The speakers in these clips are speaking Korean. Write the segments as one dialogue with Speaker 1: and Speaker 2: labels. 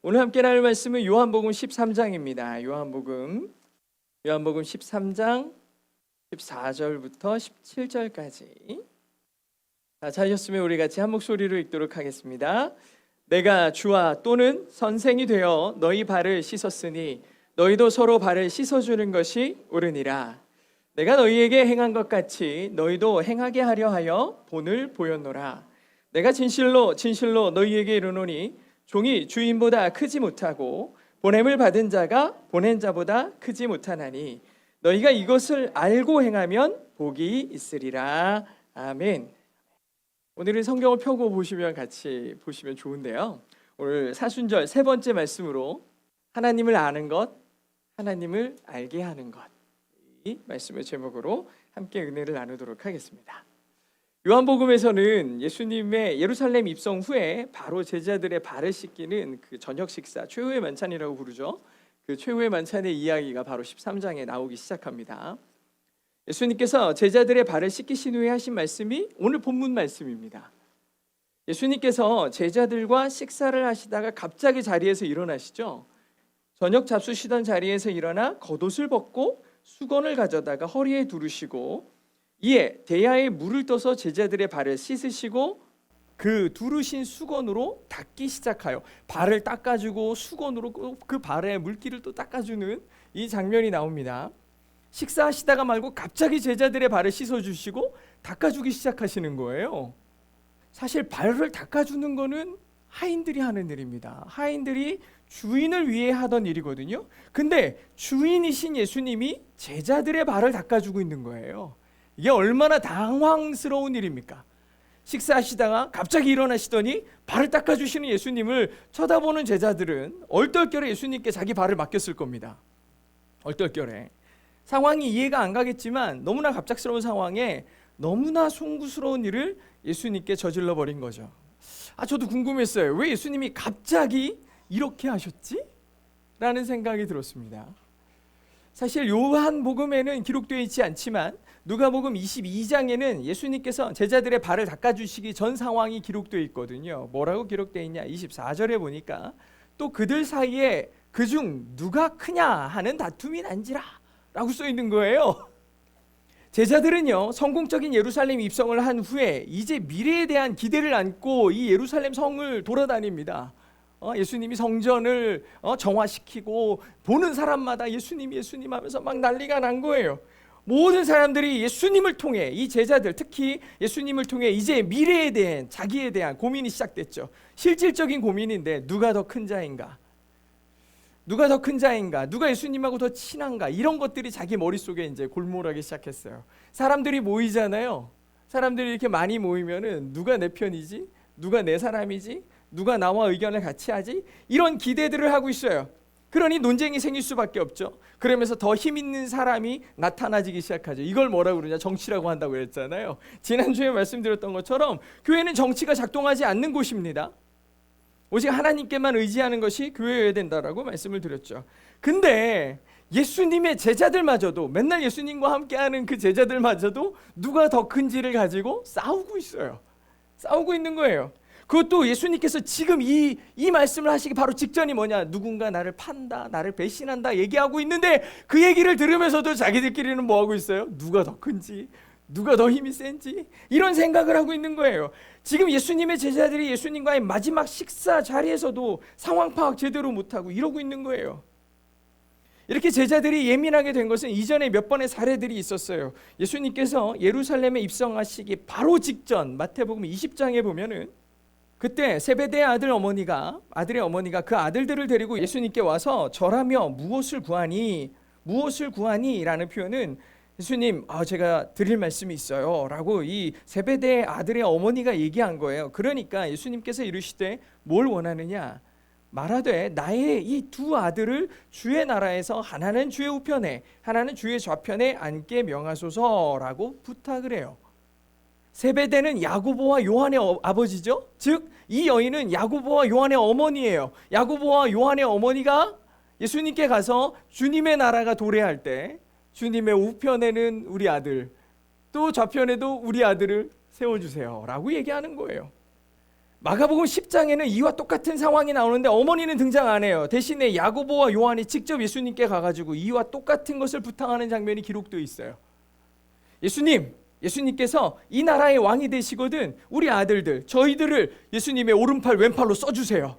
Speaker 1: 오늘 함께 나눌 말씀은 요한복음 13장입니다. 요한복음 13장 14절부터 17절까지. 찾으셨으면 우리 같이 한 목소리로 읽도록 하겠습니다. 내가 주와 또는 선생이 되어 너희 발을 씻었으니 너희도 서로 발을 씻어주는 것이 옳으니라. 내가 너희에게 행한 것 같이 너희도 행하게 하려 하여 본을 보였노라. 내가 진실로 너희에게 이르노니 종이 주인보다 크지 못하고 보냄을 받은 자가 보낸 자보다 크지 못하나니 너희가 이것을 알고 행하면 복이 있으리라. 아멘. 오늘은 성경을 펴고 같이 보시면 좋은데요. 오늘 사순절 세 번째 말씀으로 하나님을 아는 것, 하나님을 알게 하는 것, 이 말씀의 제목으로 함께 은혜를 나누도록 하겠습니다. 요한복음에서는 예수님의 예루살렘 입성 후에 바로 제자들의 발을 씻기는 그 저녁 식사, 최후의 만찬이라고 부르죠. 그 최후의 만찬의 이야기가 바로 13장에 나오기 시작합니다. 예수님께서 제자들의 발을 씻기신 후에 하신 말씀이 오늘 본문 말씀입니다. 예수님께서 제자들과 식사를 하시다가 갑자기 자리에서 일어나시죠. 저녁 잡수시던 자리에서 일어나 겉옷을 벗고 수건을 가져다가 허리에 두르시고 이에 대야에 물을 떠서 제자들의 발을 씻으시고 그 두르신 수건으로 닦기 시작하여 발을 닦아주고 수건으로 그 발에 물기를 또 닦아주는 이 장면이 나옵니다. 식사하시다가 말고 갑자기 제자들의 발을 씻어주시고 닦아주기 시작하시는 거예요. 사실 발을 닦아주는 거는 하인들이 하는 일입니다. 하인들이 주인을 위해 하던 일이거든요. 근데 주인이신 예수님이 제자들의 발을 닦아주고 있는 거예요. 이게 얼마나 당황스러운 일입니까? 식사하시다가 갑자기 일어나시더니 발을 닦아주시는 예수님을 쳐다보는 제자들은 얼떨결에 예수님께 자기 발을 맡겼을 겁니다. 얼떨결에. 상황이 이해가 안 가겠지만 너무나 갑작스러운 상황에 너무나 송구스러운 일을 예수님께 저질러 버린 거죠. 저도 궁금했어요. 왜 예수님이 갑자기 이렇게 하셨지? 라는 생각이 들었습니다. 사실 요한복음에는 기록되어 있지 않지만 누가복음 22장에는 예수님께서 제자들의 발을 닦아주시기 전 상황이 기록되어 있거든요. 뭐라고 기록되어 있냐? 24절에 보니까 또 그들 사이에 그중 누가 크냐 하는 다툼이 난지라 라고 써 있는 거예요. 제자들은요, 성공적인 예루살렘 입성을 한 후에 이제 미래에 대한 기대를 안고 이 예루살렘 성을 돌아다닙니다. 예수님이 성전을 정화시키고 보는 사람마다 예수님 하면서 막 난리가 난 거예요. 모든 사람들이 예수님을 통해, 이 제자들 특히 예수님을 통해 이제 미래에 대한 자기에 대한 고민이 시작됐죠. 실질적인 고민인데 누가 더 큰 자인가? 누가 더 큰 자인가? 누가 예수님하고 더 친한가? 이런 것들이 자기 머릿속에 이제 골몰하기 시작했어요. 사람들이 모이잖아요. 사람들이 이렇게 많이 모이면은 누가 내 편이지? 누가 내 사람이지? 누가 나와 의견을 같이 하지? 이런 기대들을 하고 있어요. 그러니 논쟁이 생길 수밖에 없죠. 그러면서 더 힘 있는 사람이 나타나지기 시작하죠. 이걸 뭐라고 그러냐? 정치라고 한다고 그랬잖아요. 지난주에 말씀드렸던 것처럼 교회는 정치가 작동하지 않는 곳입니다. 오직 하나님께만 의지하는 것이 교회여야 된다라고 말씀을 드렸죠. 근데 예수님의 제자들마저도, 맨날 예수님과 함께하는 그 제자들마저도 누가 더 큰지를 가지고 싸우고 있어요. 싸우고 있는 거예요. 그것도 예수님께서 지금 이 말씀을 하시기 바로 직전이 뭐냐? 누군가 나를 판다, 나를 배신한다 얘기하고 있는데 그 얘기를 들으면서도 자기들끼리는 뭐하고 있어요? 누가 더 큰지, 누가 더 힘이 센지 이런 생각을 하고 있는 거예요. 지금 예수님의 제자들이 예수님과의 마지막 식사 자리에서도 상황 파악 제대로 못하고 이러고 있는 거예요. 이렇게 제자들이 예민하게 된 것은 이전에 몇 번의 사례들이 있었어요. 예수님께서 예루살렘에 입성하시기 바로 직전 마태복음 20장에 보면은 그때 세베대의 아들의 어머니가 그 아들들을 데리고 예수님께 와서 절하며 무엇을 구하니 라는 표현은 예수님, 제가 드릴 말씀이 있어요 라고 이 세베대의 아들의 어머니가 얘기한 거예요. 그러니까 예수님께서 이르시되 뭘 원하느냐? 말하되 나의 이 두 아들을 주의 나라에서 하나는 주의 우편에 하나는 주의 좌편에 앉게 명하소서라고 부탁을 해요. 세베대는 야고보와 요한의 아버지죠. 즉 이 여인은 야고보와 요한의 어머니예요. 야고보와 요한의 어머니가 예수님께 가서 주님의 나라가 도래할 때 주님의 우편에는 우리 아들, 또 좌편에도 우리 아들을 세워주세요 라고 얘기하는 거예요. 마가복음 10장에는 이와 똑같은 상황이 나오는데 어머니는 등장 안 해요. 대신에 야고보와 요한이 직접 예수님께 가가지고 이와 똑같은 것을 부탁하는 장면이 기록되어 있어요. 예수님께서 이 나라의 왕이 되시거든 우리 아들들, 저희들을 예수님의 오른팔 왼팔로 써주세요.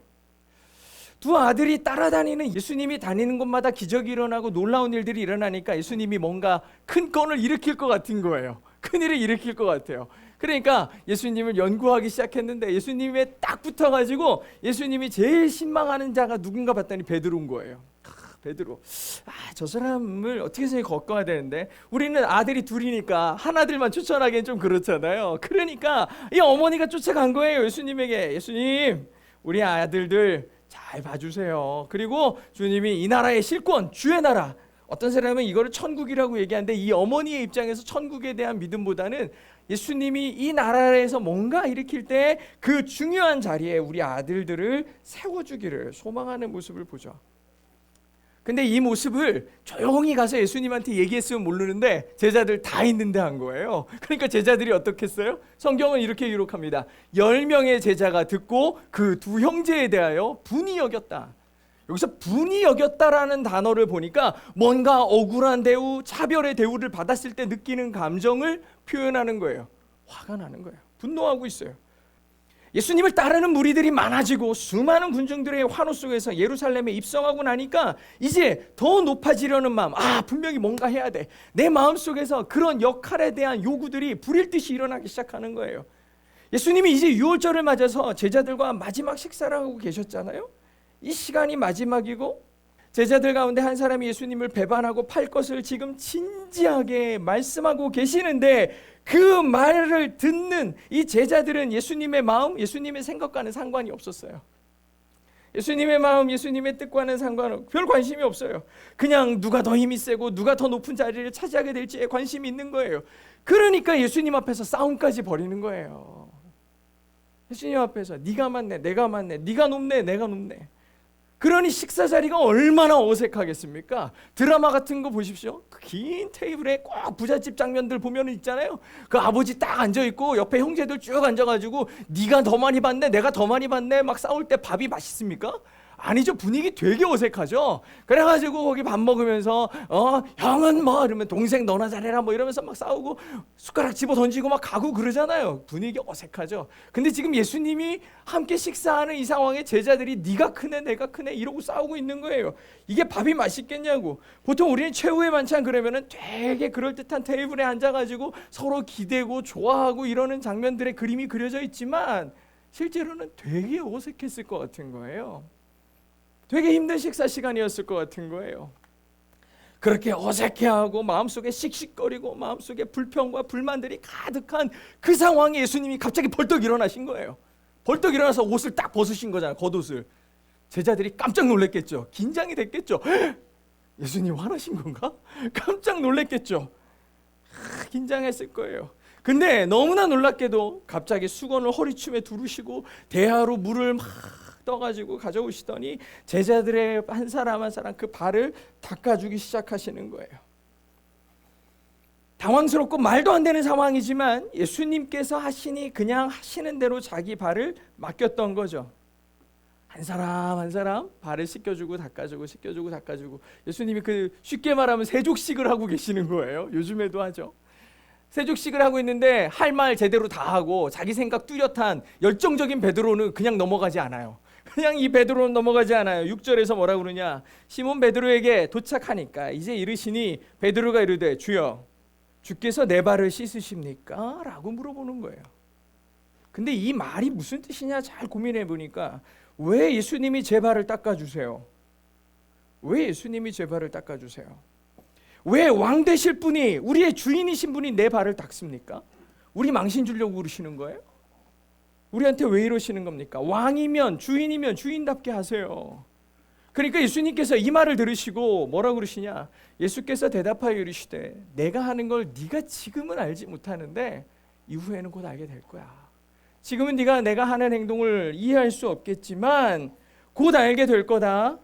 Speaker 1: 두 아들이 따라다니는, 예수님이 다니는 곳마다 기적이 일어나고 놀라운 일들이 일어나니까 예수님이 뭔가 큰 건을 일으킬 것 같은 거예요. 큰일을 일으킬 것 같아요. 그러니까 예수님을 연구하기 시작했는데 예수님에 딱 붙어가지고 예수님이 제일 신망하는 자가 누군가 봤더니 베드로인 거예요. 베드로, 저 사람을 어떻게 해서 걷어야 되는데, 우리는 아들이 둘이니까 한 아들만 추천하기엔 좀 그렇잖아요. 그러니까 이 어머니가 쫓아간 거예요. 예수님에게, 예수님 우리 아들들 잘 봐주세요. 그리고 주님이 이 나라의 실권, 주의 나라, 어떤 사람은 이거를 천국이라고 얘기하는데 이 어머니의 입장에서 천국에 대한 믿음보다는 예수님이 이 나라에서 뭔가 일으킬 때 그 중요한 자리에 우리 아들들을 세워주기를 소망하는 모습을 보죠. 근데 이 모습을 조용히 가서 예수님한테 얘기했으면 모르는데 제자들 다 있는데 한 거예요. 그러니까 제자들이 어떻게 했어요? 성경은 이렇게 기록합니다. 10명의 제자가 듣고 그 두 형제에 대하여 분이 여겼다. 여기서 분이 여겼다라는 단어를 보니까 뭔가 억울한 대우, 차별의 대우를 받았을 때 느끼는 감정을 표현하는 거예요. 화가 나는 거예요. 분노하고 있어요. 예수님을 따르는 무리들이 많아지고 수많은 군중들의 환호 속에서 예루살렘에 입성하고 나니까 이제 더 높아지려는 마음, 분명히 뭔가 해야 돼. 내 마음속에서 그런 역할에 대한 요구들이 불일 듯이 일어나기 시작하는 거예요. 예수님이 이제 유월절을 맞아서 제자들과 마지막 식사를 하고 계셨잖아요. 이 시간이 마지막이고 제자들 가운데 한 사람이 예수님을 배반하고 팔 것을 지금 진지하게 말씀하고 계시는데 그 말을 듣는 이 제자들은 예수님의 마음, 예수님의 생각과는 상관이 없었어요. 예수님의 마음, 예수님의 뜻과는 상관없고 별 관심이 없어요. 그냥 누가 더 힘이 세고 누가 더 높은 자리를 차지하게 될지에 관심이 있는 거예요. 그러니까 예수님 앞에서 싸움까지 벌이는 거예요. 예수님 앞에서 네가 맞네, 내가 맞네, 네가 높네, 내가 높네. 그러니 식사 자리가 얼마나 어색하겠습니까? 드라마 같은 거 보십시오. 그 긴 테이블에 꼭 부잣집 장면들 보면 있잖아요. 그 아버지 딱 앉아있고 옆에 형제들 쭉 앉아가지고 네가 더 많이 받네, 내가 더 많이 받네 막 싸울 때 밥이 맛있습니까? 아니죠. 분위기 되게 어색하죠. 그래가지고 거기 밥 먹으면서 형은 뭐 이러면 동생 너나 잘해라 뭐 이러면서 막 싸우고 숟가락 집어 던지고 막 가고 그러잖아요. 분위기 어색하죠. 근데 지금 예수님이 함께 식사하는 이 상황에 제자들이 네가 크네 내가 크네 이러고 싸우고 있는 거예요. 이게 밥이 맛있겠냐고. 보통 우리는 최후의 만찬 그러면은 되게 그럴듯한 테이블에 앉아가지고 서로 기대고 좋아하고 이러는 장면들의 그림이 그려져 있지만 실제로는 되게 어색했을 것 같은 거예요. 되게 힘든 식사 시간이었을 것 같은 거예요. 그렇게 어색해하고 마음속에 씩씩거리고 마음속에 불평과 불만들이 가득한 그 상황에 예수님이 갑자기 벌떡 일어나신 거예요. 벌떡 일어나서 옷을 딱 벗으신 거잖아요. 겉옷을. 제자들이 깜짝 놀랐겠죠. 긴장이 됐겠죠. 예수님 화나신 건가? 깜짝 놀랐겠죠. 긴장했을 거예요. 근데 너무나 놀랍게도 갑자기 수건을 허리춤에 두르시고 대야로 물을 막 떠가지고 가져오시더니 제자들의 한 사람 한 사람 그 발을 닦아주기 시작하시는 거예요. 당황스럽고 말도 안 되는 상황이지만 예수님께서 하시니 그냥 하시는 대로 자기 발을 맡겼던 거죠. 한 사람 한 사람 발을 씻겨주고 닦아주고 씻겨주고 닦아주고 예수님이 그 쉽게 말하면 세족식을 하고 계시는 거예요. 요즘에도 하죠. 세족식을 하고 있는데 할 말 제대로 다 하고 자기 생각 뚜렷한 열정적인 베드로는 그냥 넘어가지 않아요. 그냥 이 베드로는 넘어가지 않아요. 6절에서 뭐라 그러냐. 시몬 베드로에게 도착하니까 이제 이르시니 베드로가 이르되 주여 주께서 내 발을 씻으십니까? 라고 물어보는 거예요. 근데 이 말이 무슨 뜻이냐 잘 고민해 보니까 왜 예수님이 제 발을 닦아주세요? 왜 예수님이 제 발을 닦아주세요? 왜 왕 되실 분이 우리의 주인이신 분이 내 발을 닦습니까? 우리 망신 주려고 그러시는 거예요? 우리한테 왜 이러시는 겁니까? 왕이면 주인이면 주인답게 하세요. 그러니까 예수님께서 이 말을 들으시고 뭐라고 그러시냐? 예수께서 대답하여 이르시되 내가 하는 걸 네가 지금은 알지 못하는데 이후에는 곧 알게 될 거야. 지금은 네가 내가 하는 행동을 이해할 수 없겠지만 곧 알게 될 거다.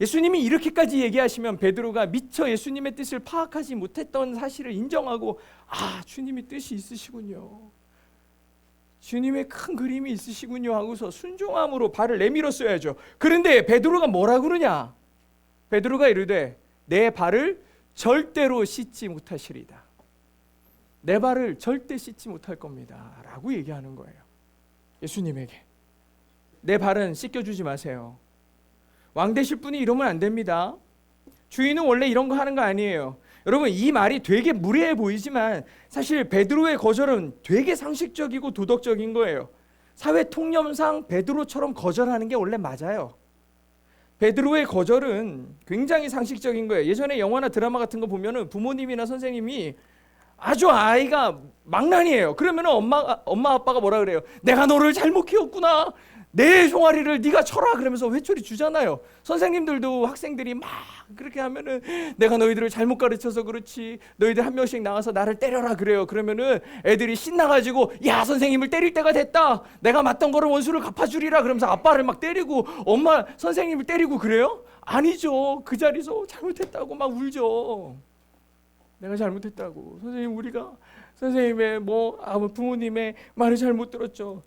Speaker 1: 예수님이 이렇게까지 얘기하시면 베드로가 미처 예수님의 뜻을 파악하지 못했던 사실을 인정하고 주님이 뜻이 있으시군요. 주님의 큰 그림이 있으시군요 하고서 순종함으로 발을 내밀었어야죠. 그런데 베드로가 뭐라 그러냐? 베드로가 이르되 내 발을 절대로 씻지 못하시리다. 내 발을 절대 씻지 못할 겁니다 라고 얘기하는 거예요. 예수님에게 내 발은 씻겨주지 마세요. 왕 되실 분이 이러면 안 됩니다. 주인은 원래 이런 거 하는 거 아니에요. 여러분, 이 말이 되게 무례해 보이지만 사실 베드로의 거절은 되게 상식적이고 도덕적인 거예요. 사회 통념상 베드로처럼 거절하는 게 원래 맞아요. 베드로의 거절은 굉장히 상식적인 거예요. 예전에 영화나 드라마 같은 거 보면은 부모님이나 선생님이 아주 아이가 망난이에요. 그러면 엄마 아빠가 뭐라 그래요? 내가 너를 잘못 키웠구나. 내 종아리를 네가 쳐라 그러면서 회초리 주잖아요. 선생님들도 학생들이 막 그렇게 하면은 내가 너희들을 잘못 가르쳐서 그렇지, 너희들 한 명씩 나와서 나를 때려라 그래요. 그러면은 애들이 신나가지고 야, 선생님을 때릴 때가 됐다, 내가 맞던 거를 원수를 갚아주리라 그러면서 아빠를 막 때리고 엄마 선생님을 때리고 그래요? 아니죠. 그 자리에서 잘못했다고 막 울죠. 내가 잘못했다고. 선생님, 우리가 선생님의 부모님의 말을 잘못 들었죠.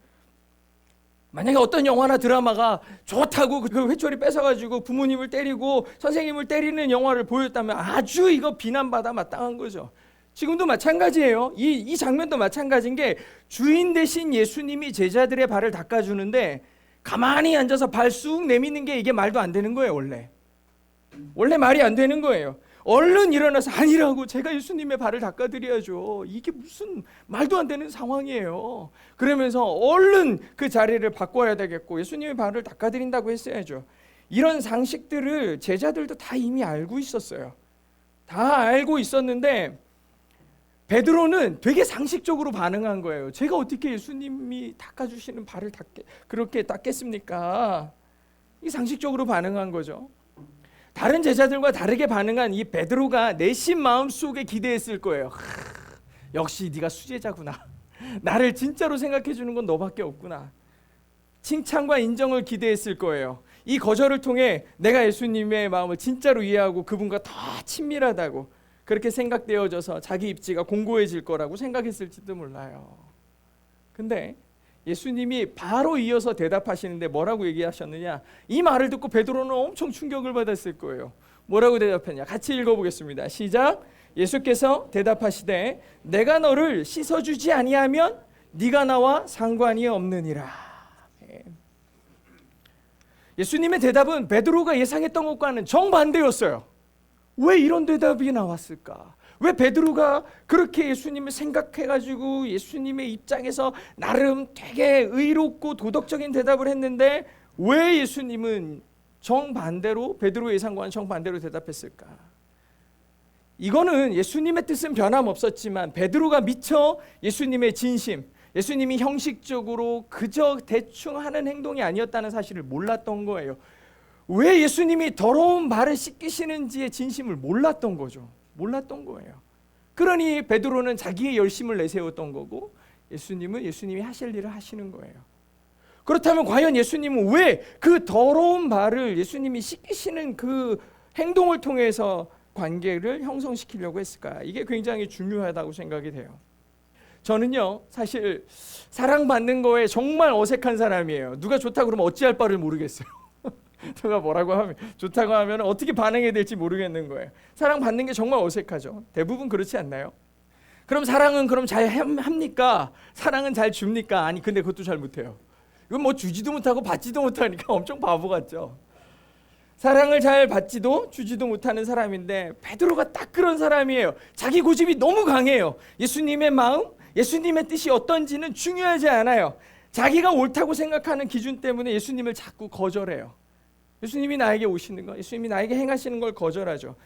Speaker 1: 만약에 어떤 영화나 드라마가 좋다고 그 회초리 뺏어가지고 부모님을 때리고 선생님을 때리는 영화를 보였다면 아주 이거 비난받아 마땅한 거죠. 지금도 마찬가지예요. 이 장면도 마찬가지인 게 주인 대신 예수님이 제자들의 발을 닦아주는데 가만히 앉아서 발 쑥 내미는 게 이게 말도 안 되는 거예요. 원래 말이 안 되는 거예요. 얼른 일어나서 아니라고, 제가 예수님의 발을 닦아드려야죠. 이게 무슨 말도 안 되는 상황이에요. 그러면서 얼른 그 자리를 바꿔야 되겠고 예수님의 발을 닦아드린다고 했어야죠. 이런 상식들을 제자들도 다 이미 알고 있었어요. 다 알고 있었는데 베드로는 되게 상식적으로 반응한 거예요. 제가 어떻게 예수님이 닦아주시는 발을 그렇게 닦겠습니까? 이 상식적으로 반응한 거죠. 다른 제자들과 다르게 반응한 이 베드로가 내심 마음속에 기대했을 거예요. 역시 네가 수제자구나. 나를 진짜로 생각해 주는 건 너밖에 없구나. 칭찬과 인정을 기대했을 거예요. 이 거절을 통해 내가 예수님의 마음을 진짜로 이해하고 그분과 더 친밀하다고 그렇게 생각되어져서 자기 입지가 공고해질 거라고 생각했을지도 몰라요. 근데 예수님이 바로 이어서 대답하시는데 뭐라고 얘기하셨느냐? 이 말을 듣고 베드로는 엄청 충격을 받았을 거예요. 뭐라고 대답했냐? 같이 읽어보겠습니다. 시작. 예수께서 대답하시되 내가 너를 씻어주지 아니하면 네가 나와 상관이 없느니라. 예수님의 대답은 베드로가 예상했던 것과는 정반대였어요. 왜 이런 대답이 나왔을까? 왜 베드로가 그렇게 예수님을 생각해가지고 예수님의 입장에서 나름 되게 의롭고 도덕적인 대답을 했는데 왜 예수님은 정반대로, 베드로 예상과는 정반대로 대답했을까? 이거는 예수님의 뜻은 변함없었지만 베드로가 미처 예수님의 진심, 예수님이 형식적으로 그저 대충 하는 행동이 아니었다는 사실을 몰랐던 거예요. 왜 예수님이 더러운 발을 씻기시는지의 진심을 몰랐던 거죠. 몰랐던 거예요. 그러니 베드로는 자기의 열심을 내세웠던 거고 예수님은 예수님이 하실 일을 하시는 거예요. 그렇다면 과연 예수님은 왜 그 더러운 발을 예수님이 씻기시는 그 행동을 통해서 관계를 형성시키려고 했을까? 이게 굉장히 중요하다고 생각이 돼요. 저는요, 사실 사랑받는 거에 정말 어색한 사람이에요. 누가 좋다고 그러면 어찌할 바를 모르겠어요. 누가 뭐라고 하면, 좋다고 하면 어떻게 반응해야 될지 모르겠는 거예요. 사랑받는 게 정말 어색하죠. 대부분 그렇지 않나요? 그럼 사랑은 잘 합니까? 사랑은 잘 줍니까? 아니, 근데 그것도 잘 못해요. 이건 뭐 주지도 못하고 받지도 못하니까 엄청 바보 같죠. 사랑을 잘 받지도 주지도 못하는 사람인데 베드로가 딱 그런 사람이에요. 자기 고집이 너무 강해요. 예수님의 마음, 예수님의 뜻이 어떤지는 중요하지 않아요. 자기가 옳다고 생각하는 기준 때문에 예수님을 자꾸 거절해요. 예수님이 나에게 오시는 거, 예수님이 나에게 행하시는 걸 거절하죠.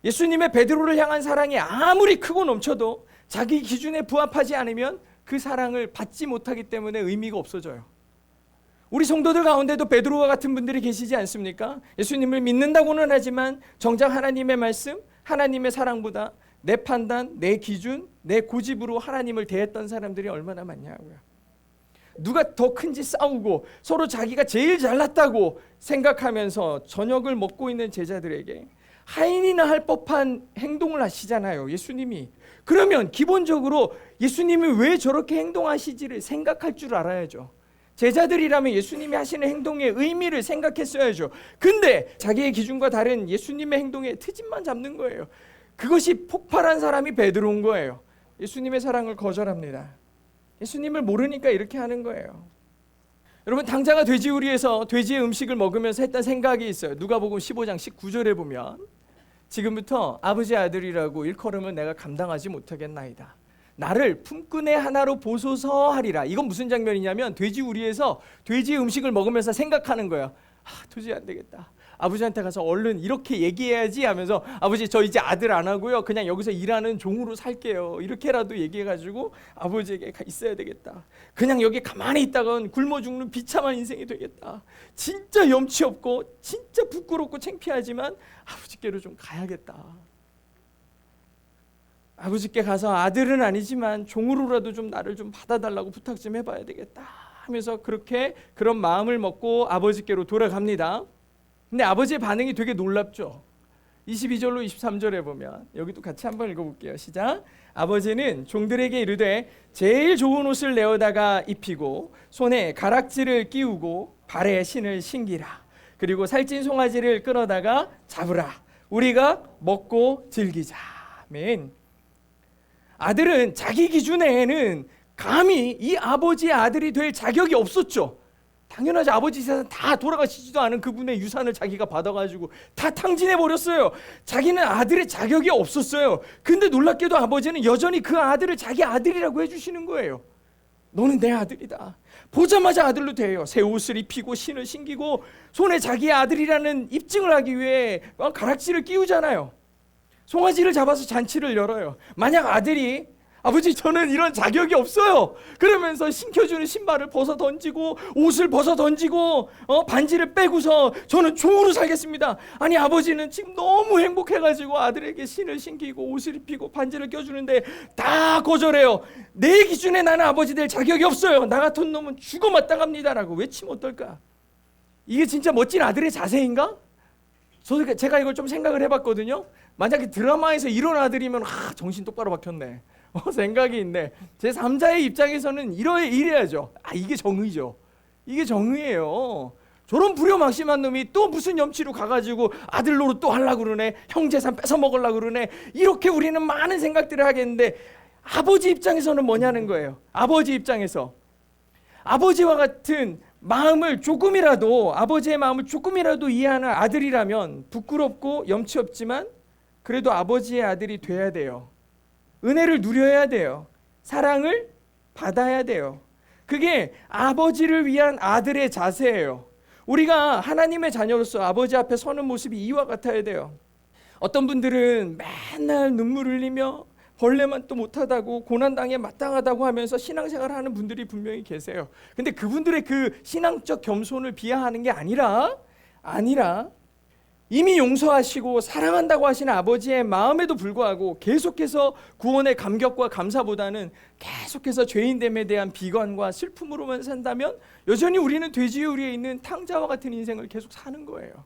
Speaker 1: 예수님의 베드로를 향한 사랑이 아무리 크고 넘쳐도 자기 기준에 부합하지 않으면 그 사랑을 받지 못하기 때문에 의미가 없어져요. 우리 성도들 가운데도 베드로와 같은 분들이 계시지 않습니까? 예수님을 믿는다고는 하지만 정작 하나님의 말씀, 하나님의 사랑보다 내 판단, 내 기준, 내 고집으로 하나님을 대했던 사람들이 얼마나 많냐고요. 누가 더 큰지 싸우고 서로 자기가 제일 잘났다고 생각하면서 저녁을 먹고 있는 제자들에게 하인이나 할 법한 행동을 하시잖아요, 예수님이. 그러면 기본적으로 예수님이 왜 저렇게 행동하시지를 생각할 줄 알아야죠. 제자들이라면 예수님이 하시는 행동의 의미를 생각했어야죠. 근데 자기의 기준과 다른 예수님의 행동에 트집만 잡는 거예요. 그것이 폭발한 사람이 베드로인 거예요. 예수님의 사랑을 거절합니다. 예수님을 모르니까 이렇게 하는 거예요. 여러분, 당자가 돼지우리에서 돼지의 음식을 먹으면서 했던 생각이 있어요. 누가복음 15장 19절에 보면 지금부터 아버지의 아들이라고 일컬음은 내가 감당하지 못하겠나이다. 나를 품꾼의 하나로 보소서 하리라. 이건 무슨 장면이냐면 돼지우리에서 돼지의 음식을 먹으면서 생각하는 거예요. 도저히 안 되겠다. 아버지한테 가서 얼른 이렇게 얘기해야지 하면서 아버지 저 이제 아들 안 하고요. 그냥 여기서 일하는 종으로 살게요. 이렇게라도 얘기해가지고 아버지에게 있어야 되겠다. 그냥 여기 가만히 있다간 굶어 죽는 비참한 인생이 되겠다. 진짜 염치 없고 진짜 부끄럽고 창피하지만 아버지께로 좀 가야겠다. 아버지께 가서 아들은 아니지만 종으로라도 좀 나를 좀 받아달라고 부탁 좀 해봐야 되겠다 하면서 그런 마음을 먹고 아버지께로 돌아갑니다. 근데 아버지의 반응이 되게 놀랍죠. 22절로 23절에 보면 여기도 같이 한번 읽어볼게요. 시작. 아버지는 종들에게 이르되 제일 좋은 옷을 내어다가 입히고 손에 가락지를 끼우고 발에 신을 신기라. 그리고 살찐 송아지를 끌어다가 잡으라. 우리가 먹고 즐기자. 아멘. 아들은 자기 기준에는 감히 이 아버지의 아들이 될 자격이 없었죠. 당연하지. 아버지 세상 다 돌아가시지도 않은 그분의 유산을 자기가 받아가지고 다 탕진해 버렸어요. 자기는 아들의 자격이 없었어요. 근데 놀랍게도 아버지는 여전히 그 아들을 자기 아들이라고 해주시는 거예요. 너는 내 아들이다. 보자마자 아들로 돼요. 새 옷을 입히고 신을 신기고 손에 자기의 아들이라는 입증을 하기 위해 가락지를 끼우잖아요. 송아지를 잡아서 잔치를 열어요. 만약 아들이 아버지 저는 이런 자격이 없어요 그러면서 신겨주는 신발을 벗어 던지고 옷을 벗어 던지고 반지를 빼고서 저는 종으로 살겠습니다. 아니 아버지는 지금 너무 행복해가지고 아들에게 신을 신기고 옷을 입히고 반지를 껴주는데 다 거절해요. 내 기준에 나는 아버지 될 자격이 없어요. 나 같은 놈은 죽어 마땅합니다 라고 외치면 어떨까? 이게 진짜 멋진 아들의 자세인가? 제가 이걸 좀 생각을 해봤거든요. 만약에 드라마에서 이런 아들이면 정신 똑바로 박혔네 생각이 있네. 제 3자의 입장에서는 이래야죠. 이게 정의죠. 이게 정의예요. 저런 불효망심한 놈이 또 무슨 염치로 가가지고 아들 노릇 또 하려고 그러네. 형 재산 뺏어 먹으려고 그러네. 이렇게 우리는 많은 생각들을 하겠는데 아버지 입장에서는 뭐냐는 거예요. 아버지 입장에서 아버지와 같은 아버지의 마음을 조금이라도 이해하는 아들이라면 부끄럽고 염치 없지만 그래도 아버지의 아들이 돼야 돼요. 은혜를 누려야 돼요. 사랑을 받아야 돼요. 그게 아버지를 위한 아들의 자세예요. 우리가 하나님의 자녀로서 아버지 앞에 서는 모습이 이와 같아야 돼요. 어떤 분들은 맨날 눈물 흘리며 벌레만 또 못하다고 고난당해 마땅하다고 하면서 신앙생활을 하는 분들이 분명히 계세요. 근데 그분들의 그 신앙적 겸손을 비하하는 게 아니라 이미 용서하시고 사랑한다고 하시는 아버지의 마음에도 불구하고 계속해서 구원의 감격과 감사보다는 계속해서 죄인됨에 대한 비관과 슬픔으로만 산다면 여전히 우리는 돼지우리에 있는 탕자와 같은 인생을 계속 사는 거예요.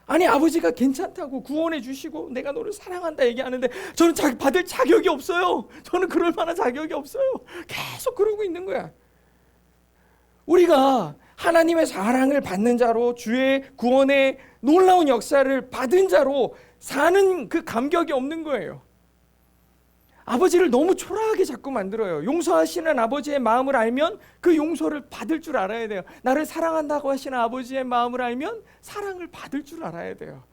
Speaker 1: 아니 아버지가 괜찮다고 구원해 주시고 내가 너를 사랑한다 얘기하는데 저는 받을 자격이 없어요. 저는 그럴 만한 자격이 없어요. 계속 그러고 있는 거야. 우리가 하나님의 사랑을 받는 자로 주의 구원의 놀라운 역사를 받은 자로 사는 그 감격이 없는 거예요. 아버지를 너무 초라하게 자꾸 만들어요. 용서하시는 아버지의 마음을 알면 그 용서를 받을 줄 알아야 돼요. 나를 사랑한다고 하시는 아버지의 마음을 알면 사랑을 받을 줄 알아야 돼요.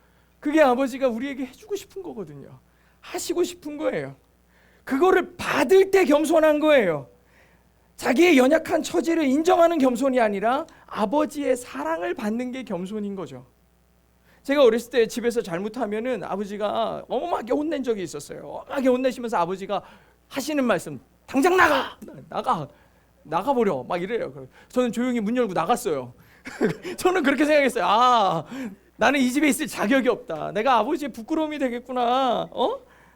Speaker 1: 그게 아버지가 우리에게 해주고 싶은 거거든요. 하시고 싶은 거예요. 그거를 받을 때 겸손한 거예요. 자기의 연약한 처지를 인정하는 겸손이 아니라 아버지의 사랑을 받는 게 겸손인 거죠. 제가 어렸을 때 집에서 잘못하면은 아버지가 어마하게 혼낸 적이 있었어요. 어마하게 혼내시면서 아버지가 하시는 말씀, 당장 나가버려 막 이래요. 저는 조용히 문 열고 나갔어요. 저는 그렇게 생각했어요. 나는 이 집에 있을 자격이 없다. 내가 아버지의 부끄러움이 되겠구나.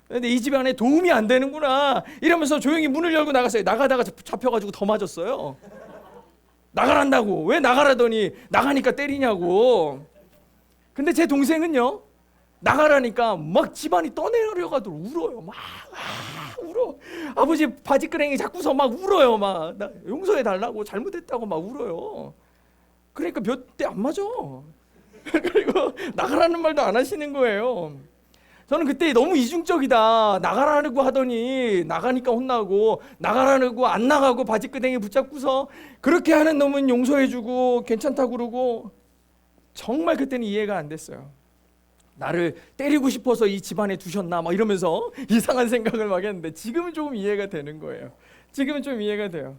Speaker 1: 근데 이 집 안에 도움이 안 되는구나. 이러면서 조용히 문을 열고 나갔어요. 나가다가 잡혀가지고 더 맞았어요. 나가란다고. 왜 나가라더니 나가니까 때리냐고. 근데 제 동생은요, 나가라니까 막 집안이 떠내려가도록 울어요. 막 울어. 아버지 바지끄레기 잡고서 막 울어요. 막 나 용서해 달라고 잘못했다고 막 울어요. 그러니까 몇 대 안 맞아. 그리고 나가라는 말도 안 하시는 거예요. 저는 그때 너무 이중적이다. 나가라고 하더니 나가니까 혼나고, 나가라고 안 나가고 바지끄댕이 붙잡고서 그렇게 하는 놈은 용서해주고 괜찮다고 그러고, 정말 그때는 이해가 안 됐어요. 나를 때리고 싶어서 이 집안에 두셨나 막 이러면서 이상한 생각을 막 했는데, 지금은 조금 이해가 되는 거예요. 지금은 좀 이해가 돼요.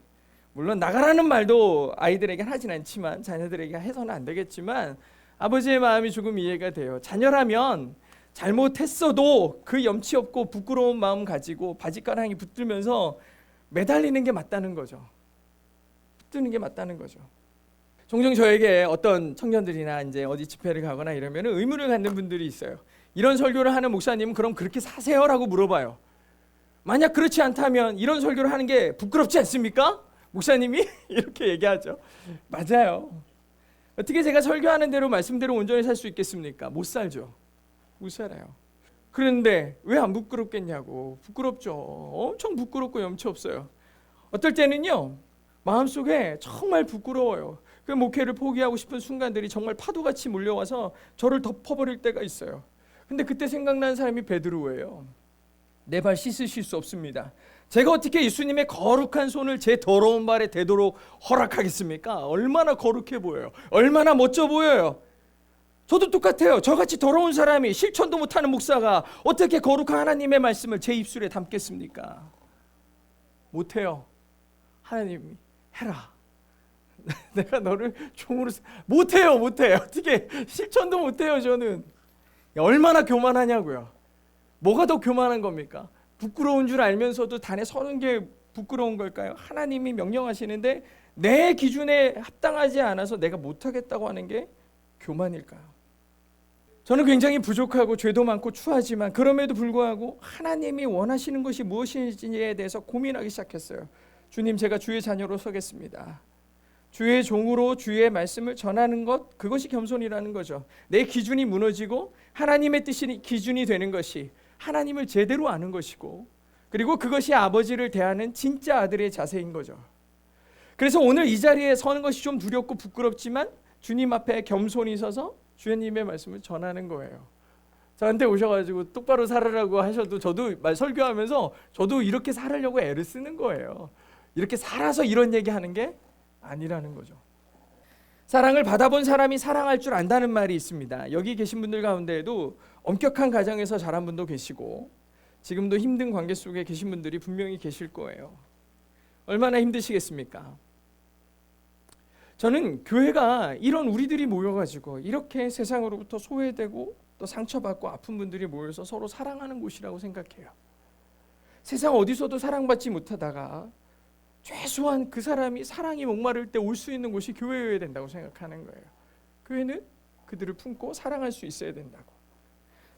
Speaker 1: 물론 나가라는 말도 아이들에게 하진 않지만, 자녀들에게 해서는 안 되겠지만, 아버지의 마음이 조금 이해가 돼요. 자녀라면 잘못했어도 그 염치 없고 부끄러운 마음 가지고 바지가랑이 붙들면서 매달리는 게 맞다는 거죠. 붙드는 게 맞다는 거죠. 종종 저에게 어떤 청년들이나 이제 어디 집회를 가거나 이러면 의문을 갖는 분들이 있어요. 이런 설교를 하는 목사님은 그럼 그렇게 사세요라고 물어봐요. 만약 그렇지 않다면 이런 설교를 하는 게 부끄럽지 않습니까? 목사님이 이렇게 얘기하죠. 맞아요. 어떻게 제가 설교하는 대로 말씀대로 온전히 살 수 있겠습니까? 못 살죠. 못 살아요. 그런데 왜 안 부끄럽겠냐고. 부끄럽죠. 엄청 부끄럽고 염치 없어요. 어떨 때는요, 마음속에 정말 부끄러워요. 그 목회를 포기하고 싶은 순간들이 정말 파도같이 몰려와서 저를 덮어버릴 때가 있어요. 근데 그때 생각나는 사람이 베드로예요. 내 발 씻으실 수 없습니다. 제가 어떻게 예수님의 거룩한 손을 제 더러운 발에 대도록 허락하겠습니까? 얼마나 거룩해 보여요. 얼마나 멋져 보여요. 저도 똑같아요. 저같이 더러운 사람이, 실천도 못하는 목사가 어떻게 거룩한 하나님의 말씀을 제 입술에 담겠습니까? 못해요. 하나님이 해라. 내가 너를 종으로 못해요. 어떻게 실천도 못해요. 저는 얼마나 교만하냐고요. 뭐가 더 교만한 겁니까? 부끄러운 줄 알면서도 단에 서는 게 부끄러운 걸까요? 하나님이 명령하시는데 내 기준에 합당하지 않아서 내가 못하겠다고 하는 게 교만일까요? 저는 굉장히 부족하고 죄도 많고 추하지만 그럼에도 불구하고 하나님이 원하시는 것이 무엇인지에 대해서 고민하기 시작했어요. 주님, 제가 주의 자녀로 서겠습니다. 주의 종으로 주의 말씀을 전하는 것, 그것이 겸손이라는 거죠. 내 기준이 무너지고 하나님의 뜻이 기준이 되는 것이 하나님을 제대로 아는 것이고, 그리고 그것이 아버지를 대하는 진짜 아들의 자세인 거죠. 그래서 오늘 이 자리에 서는 것이 좀 두렵고 부끄럽지만 주님 앞에 겸손히 서서 주님의 말씀을 전하는 거예요. 저한테 오셔가지고 똑바로 살으라고 하셔도 저도 설교하면서 저도 이렇게 살으려고 애를 쓰는 거예요. 이렇게 살아서 이런 얘기하는 게 아니라는 거죠. 사랑을 받아본 사람이 사랑할 줄 안다는 말이 있습니다. 여기 계신 분들 가운데에도 엄격한 가정에서 자란 분도 계시고 지금도 힘든 관계 속에 계신 분들이 분명히 계실 거예요. 얼마나 힘드시겠습니까? 저는 교회가 이런 우리들이 모여가지고 이렇게 세상으로부터 소외되고 또 상처받고 아픈 분들이 모여서 서로 사랑하는 곳이라고 생각해요. 세상 어디서도 사랑받지 못하다가 최소한 그 사람이 사랑이 목마를 때 올 수 있는 곳이 교회여야 된다고 생각하는 거예요. 교회는 그들을 품고 사랑할 수 있어야 된다고.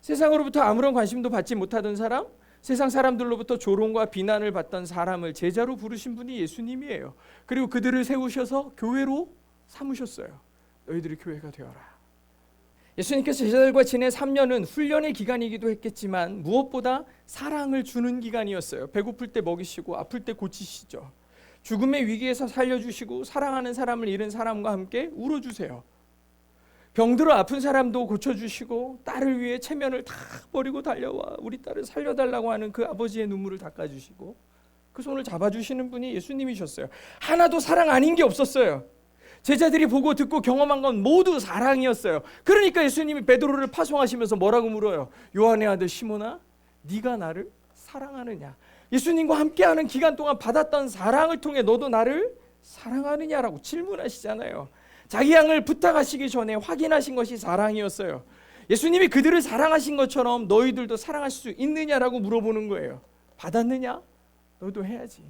Speaker 1: 세상으로부터 아무런 관심도 받지 못하던 사람, 세상 사람들로부터 조롱과 비난을 받던 사람을 제자로 부르신 분이 예수님이에요. 그리고 그들을 세우셔서 교회로 삼으셨어요. 너희들이 교회가 되어라. 예수님께서 제자들과 지낸 3년은 훈련의 기간이기도 했겠지만 무엇보다 사랑을 주는 기간이었어요. 배고플 때 먹이시고 아플 때 고치시죠. 죽음의 위기에서 살려주시고 사랑하는 사람을 잃은 사람과 함께 울어주세요. 병들어 아픈 사람도 고쳐주시고 딸을 위해 체면을 다 버리고 달려와 우리 딸을 살려달라고 하는 그 아버지의 눈물을 닦아주시고 그 손을 잡아주시는 분이 예수님이셨어요. 하나도 사랑 아닌 게 없었어요. 제자들이 보고 듣고 경험한 건 모두 사랑이었어요. 그러니까 예수님이 베드로를 파송하시면서 뭐라고 물어요? 요한의 아들 시몬아, 네가 나를 사랑하느냐? 예수님과 함께하는 기간 동안 받았던 사랑을 통해 너도 나를 사랑하느냐라고 질문하시잖아요. 자기 양을 부탁하시기 전에 확인하신 것이 사랑이었어요. 예수님이 그들을 사랑하신 것처럼 너희들도 사랑할 수 있느냐라고 물어보는 거예요. 받았느냐? 너도 해야지.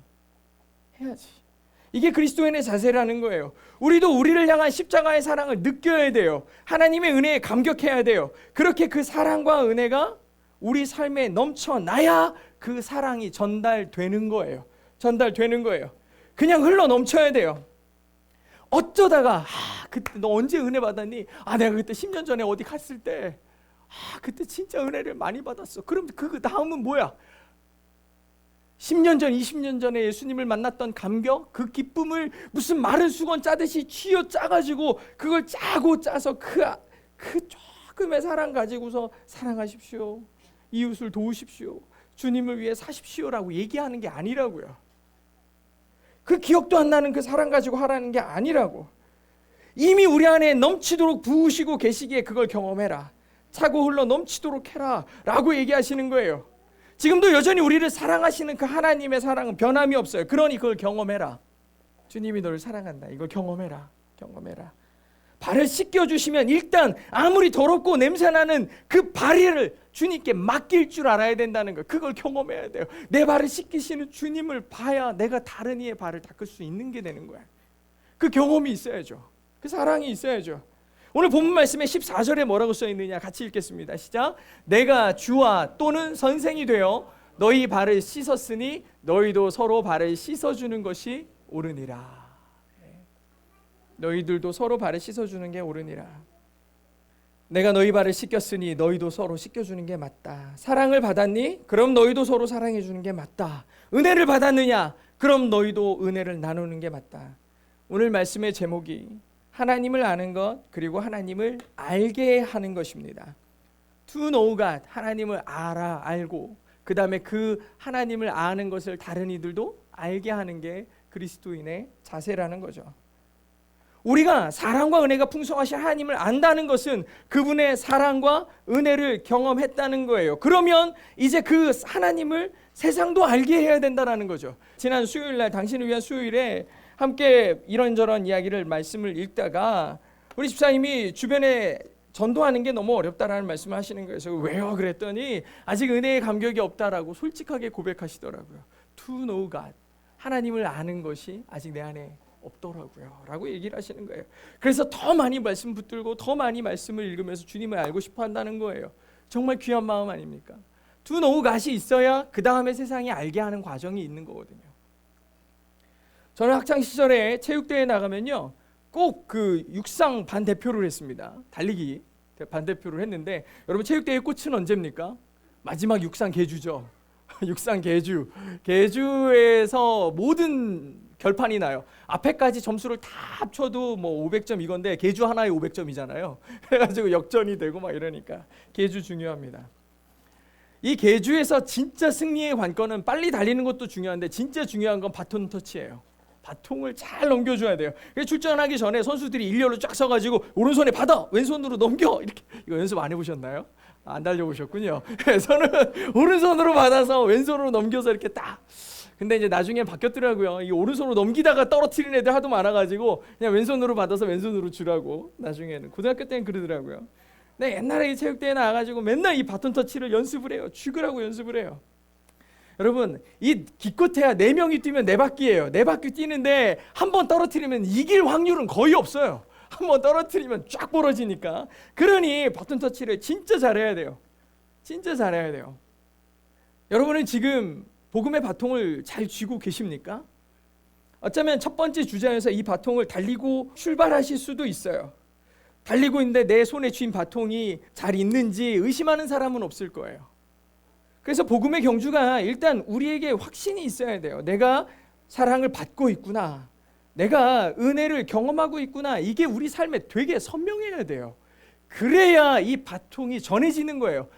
Speaker 1: 이게 그리스도인의 자세라는 거예요. 우리도 우리를 향한 십자가의 사랑을 느껴야 돼요. 하나님의 은혜에 감격해야 돼요. 그렇게 그 사랑과 은혜가 우리 삶에 넘쳐나야 그 사랑이 전달되는 거예요. 그냥 흘러 넘쳐야 돼요. 어쩌다가 그때 너 언제 은혜 받았니? 내가 그때 10년 전에 어디 갔을 때 그때 진짜 은혜를 많이 받았어. 그럼 그 다음은 뭐야? 10년 전, 20년 전에 예수님을 만났던 감격, 그 기쁨을 무슨 마른 수건 짜듯이 쥐어 짜가지고 그걸 짜서 그 조금의 사랑 가지고서 사랑하십시오, 이웃을 도우십시오, 주님을 위해 사십시오라고 얘기하는 게 아니라고요. 그 기억도 안 나는 그 사랑 가지고 하라는 게 아니라고. 이미 우리 안에 넘치도록 부으시고 계시기에 그걸 경험해라. 차고 흘러 넘치도록 해라 라고 얘기하시는 거예요. 지금도 여전히 우리를 사랑하시는 그 하나님의 사랑은 변함이 없어요. 그러니 그걸 경험해라. 주님이 너를 사랑한다. 이걸 경험해라. 발을 씻겨주시면 일단 아무리 더럽고 냄새나는 그 발을 주님께 맡길 줄 알아야 된다는 거. 그걸 경험해야 돼요. 내 발을 씻기시는 주님을 봐야 내가 다른 이의 발을 닦을 수 있는 게 되는 거야. 그 경험이 있어야죠. 그 사랑이 있어야죠. 오늘 본문 말씀에 14절에 뭐라고 써있느냐 같이 읽겠습니다. 시작. 내가 주와 또는 선생이 되어 너희 발을 씻었으니 너희도 서로 발을 씻어주는 것이 옳으니라. 너희들도 서로 발을 씻어주는 게 옳으니라. 내가 너희 발을 씻겼으니 너희도 서로 씻겨주는 게 맞다. 사랑을 받았니? 그럼 너희도 서로 사랑해주는 게 맞다. 은혜를 받았느냐? 그럼 너희도 은혜를 나누는 게 맞다. 오늘 말씀의 제목이 하나님을 아는 것, 그리고 하나님을 알게 하는 것입니다. To know God, 하나님을 알고 그 다음에 그 하나님을 아는 것을 다른 이들도 알게 하는 게 그리스도인의 자세라는 거죠. 우리가 사랑과 은혜가 풍성하신 하나님을 안다는 것은 그분의 사랑과 은혜를 경험했다는 거예요. 그러면 이제 그 하나님을 세상도 알게 해야 된다는 거죠. 지난 수요일날 당신을 위한 수요일에 함께 이런저런 이야기를 말씀을 읽다가 우리 집사님이 주변에 전도하는 게 너무 어렵다라는 말씀을 하시는 거예요. 그래서 왜요? 그랬더니 아직 은혜의 감격이 없다라고 솔직하게 고백하시더라고요. To know God, 하나님을 아는 것이 아직 내 안에 없더라고요 라고 얘기를 하시는 거예요. 그래서 더 많이 말씀 붙들고 더 많이 말씀을 읽으면서 주님을 알고 싶어 한다는 거예요. 정말 귀한 마음 아닙니까? To know God이 있어야 그 다음에 세상이 알게 하는 과정이 있는 거거든요. 저는 학창시절에 체육대회에 나가면요 꼭 그 육상 반대표를 했습니다. 달리기 반대표를 했는데 여러분 체육대회 꽃은 언제입니까? 마지막 육상 계주죠. 육상 계주에서 모든 결판이 나요. 앞에까지 점수를 다 합쳐도 뭐 500점 이건데 계주 하나에 500점이잖아요. 그래가지고 역전이 되고 막 이러니까 계주 중요합니다. 이 계주에서 진짜 승리의 관건은 빨리 달리는 것도 중요한데 진짜 중요한 건 바톤 터치예요. 바통을 잘 넘겨줘야 돼요. 그래서 출전하기 전에 선수들이 일렬로 쫙 서가지고 오른손에 받아 왼손으로 넘겨 이렇게. 이거 연습 안 해보셨나요? 안 달려보셨군요. 저는 오른손으로 받아서 왼손으로 넘겨서 이렇게 딱. 근데 이제 나중에 바뀌었더라고요. 이 오른손으로 넘기다가 떨어뜨리는 애들 하도 많아가지고 그냥 왼손으로 받아서 왼손으로 주라고. 나중에는 고등학교 때는 그러더라고요. 근데 옛날에 이 체육대회 나가가지고 맨날 이 바톤 터치를 연습을 해요. 죽으라고 연습을 해요. 여러분 이 기껏해야 4명이 뛰면 4바퀴예요. 4바퀴 뛰는데 한 번 떨어뜨리면 이길 확률은 거의 없어요. 한 번 떨어뜨리면 쫙 벌어지니까. 그러니 바톤 터치를 진짜 잘해야 돼요. 진짜 잘해야 돼요. 여러분은 지금 복음의 바통을 잘 쥐고 계십니까? 어쩌면 첫 번째 주자에서 이 바통을 달리고 출발하실 수도 있어요. 달리고 있는데 내 손에 쥔 바통이 잘 있는지 의심하는 사람은 없을 거예요. 그래서 복음의 경주가 일단 우리에게 확신이 있어야 돼요. 내가 사랑을 받고 있구나. 내가 은혜를 경험하고 있구나. 이게 우리 삶에 되게 선명해야 돼요. 그래야 이 바통이 전해지는 거예요.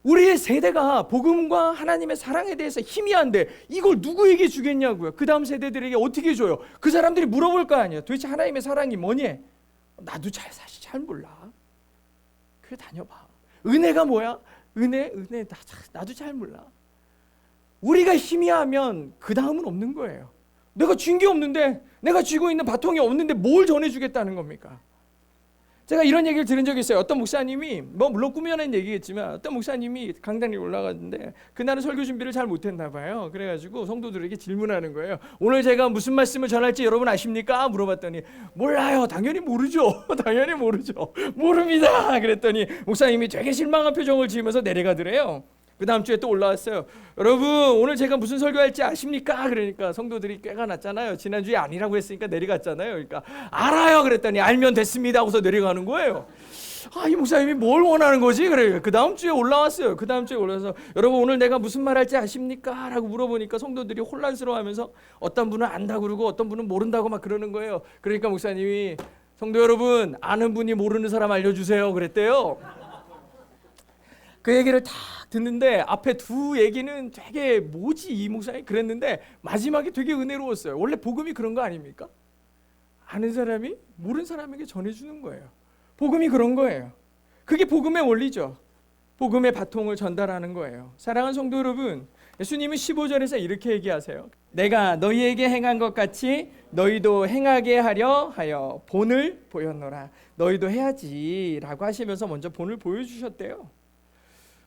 Speaker 1: 우리의 세대가 복음과 하나님의 사랑에 대해서 희미한데 이걸 누구에게 주겠냐고요. 그 다음 세대들에게 어떻게 줘요? 그 사람들이 물어볼 거 아니에요. 도대체 하나님의 사랑이 뭐니? 나도 사실 잘 몰라. 교회 다녀봐. 은혜가 뭐야? 은혜 나도 잘 몰라. 우리가 희미하면 그 다음은 없는 거예요. 내가 쥔 게 없는데, 내가 쥐고 있는 바통이 없는데 뭘 전해주겠다는 겁니까? 제가 이런 얘기를 들은 적이 있어요. 어떤 목사님이, 뭐 물론 꾸며낸 얘기겠지만 어떤 목사님이 강단에 올라갔는데 그날은 설교 준비를 잘 못했나 봐요. 그래가지고 성도들에게 질문하는 거예요. 오늘 제가 무슨 말씀을 전할지 여러분 아십니까? 물어봤더니 몰라요. 당연히 모르죠. 당연히 모르죠. 모릅니다. 그랬더니 목사님이 되게 실망한 표정을 지으면서 내려가더래요. 그 다음 주에 또 올라왔어요. 여러분 오늘 제가 무슨 설교할지 아십니까? 그러니까 성도들이 꾀가 났잖아요. 지난주에 아니라고 했으니까 내려갔잖아요. 그러니까 알아요. 그랬더니 알면 됐습니다 하고서 내려가는 거예요. 이 목사님이 뭘 원하는 거지? 그래. 그 다음 주에 올라왔어요. 그 다음 주에 올라와서 여러분 오늘 내가 무슨 말 할지 아십니까? 라고 물어보니까 성도들이 혼란스러워하면서 어떤 분은 안다고 그러고 어떤 분은 모른다고 막 그러는 거예요. 그러니까 목사님이 성도 여러분 아는 분이 모르는 사람 알려주세요. 그랬대요. 그 얘기를 딱 듣는데 앞에 두 얘기는 되게 뭐지 이 목사님 그랬는데 마지막에 되게 은혜로웠어요. 원래 복음이 그런 거 아닙니까? 아는 사람이 모르는 사람에게 전해주는 거예요. 복음이 그런 거예요. 그게 복음의 원리죠. 복음의 바통을 전달하는 거예요. 사랑하는 성도 여러분, 예수님은 15절에서 이렇게 얘기하세요. 내가 너희에게 행한 것 같이 너희도 행하게 하려 하여 본을 보였노라. 너희도 해야지 라고 하시면서 먼저 본을 보여주셨대요.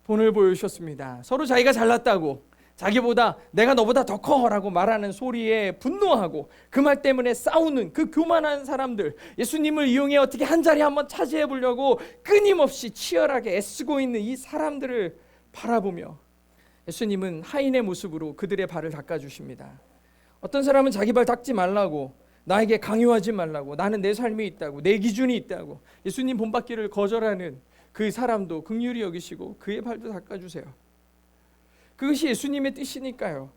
Speaker 1: 본을 보여주셨습니다. 서로 자기가 잘났다고 자기보다 내가 너보다 더 커라고 말하는 소리에 분노하고 그 말 때문에 싸우는 그 교만한 사람들, 예수님을 이용해 어떻게 한 자리 한번 차지해 보려고 끊임없이 치열하게 애쓰고 있는 이 사람들을 바라보며 예수님은 하인의 모습으로 그들의 발을 닦아주십니다. 어떤 사람은 자기 발 닦지 말라고, 나에게 강요하지 말라고, 나는 내 삶이 있다고, 내 기준이 있다고 예수님 본받기를 거절하는 그 사람도 긍휼히 여기시고 그의 발도 닦아주세요. 그것이 예수님의 뜻이니까요.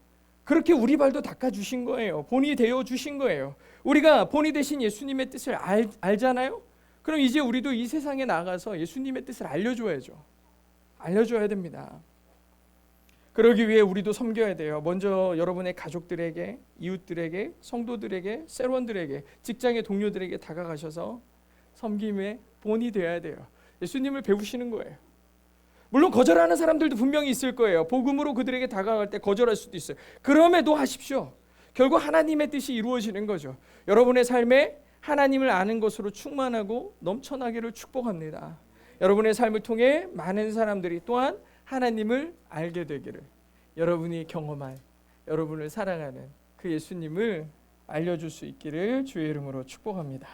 Speaker 1: 그렇게 우리 발도 닦아주신 거예요. 본이 되어주신 거예요. 우리가 본이 되신 예수님의 뜻을 알잖아요. 그럼 이제 우리도 이 세상에 나가서 예수님의 뜻을 알려줘야죠. 알려줘야 됩니다. 그러기 위해 우리도 섬겨야 돼요. 먼저 여러분의 가족들에게, 이웃들에게, 성도들에게, 세원들에게, 직장의 동료들에게 다가가셔서 섬김의 본이 되어야 돼요. 예수님을 배우시는 거예요. 물론 거절하는 사람들도 분명히 있을 거예요. 복음으로 그들에게 다가갈 때 거절할 수도 있어요. 그럼에도 하십시오. 결국 하나님의 뜻이 이루어지는 거죠. 여러분의 삶에 하나님을 아는 것으로 충만하고 넘쳐나기를 축복합니다. 여러분의 삶을 통해 많은 사람들이 또한 하나님을 알게 되기를, 여러분이 경험한, 여러분을 사랑하는 그 예수님을 알려줄 수 있기를 주의 이름으로 축복합니다.